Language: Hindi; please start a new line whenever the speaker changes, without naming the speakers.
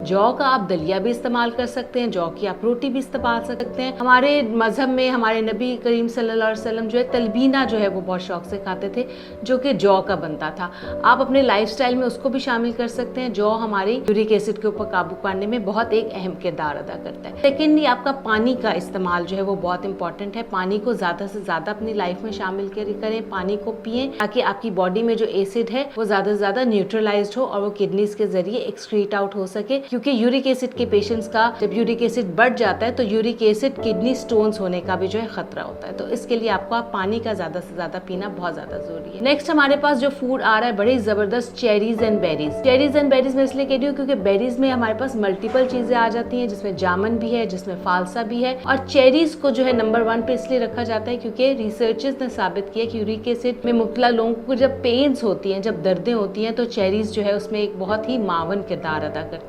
जौ का आप दलिया भी इस्तेमाल कर सकते हैं, जौ की आप रोटी भी इस्तेमाल कर सकते हैं। हमारे मजहब में हमारे नबी करीम सल्लल्लाहु अलैहि वसल्लम जो है तलबीना जो है वो बहुत शौक से खाते थे, जो कि जौ का बनता था। आप अपने लाइफस्टाइल में उसको भी शामिल कर सकते हैं। जौ हमारी यूरिक एसिड के ऊपर काबू पाने में बहुत एक अहम किरदार अदा करता है। सेकेंडली, आपका पानी का इस्तेमाल जो है वो बहुत इंपॉर्टेंट है। पानी को ज्यादा से ज्यादा अपनी लाइफ में शामिल करें, पानी को पिए ताकि आपकी बॉडी में जो एसिड है वो ज्यादा से ज्यादा न्यूट्रलाइज्ड हो और वो किडनीज के जरिए एक्सक्रीट आउट हो सके। क्योंकि यूरिक एसिड के पेशेंट्स का जब यूरिक एसिड बढ़ जाता है तो यूरिक एसिड किडनी स्टोन्स होने का भी जो है खतरा होता है। तो इसके लिए आपको पानी का ज्यादा से ज्यादा पीना बहुत ज्यादा जरूरी है। नेक्स्ट हमारे पास जो फूड आ रहा है बड़ी जबरदस्त, cherries and berries. Cherries and berries में इसलिए कह रही हूँ क्योंकि बेरीज में हमारे पास मल्टीपल चीजें आ जाती हैं, जिसमें जामन भी है, जिसमें फालसा भी है। और चेरीज को जो है नंबर 1 पे इसलिए रखा जाता है क्योंकि रिसर्चर्स ने साबित किया कि यूरिक एसिड में मुब्तला लोगों को जब पेन्स होती हैं, जब दर्दें होती हैं, तो चेरीज जो है उसमें एक बहुत ही मावन किरदार अदा करती है।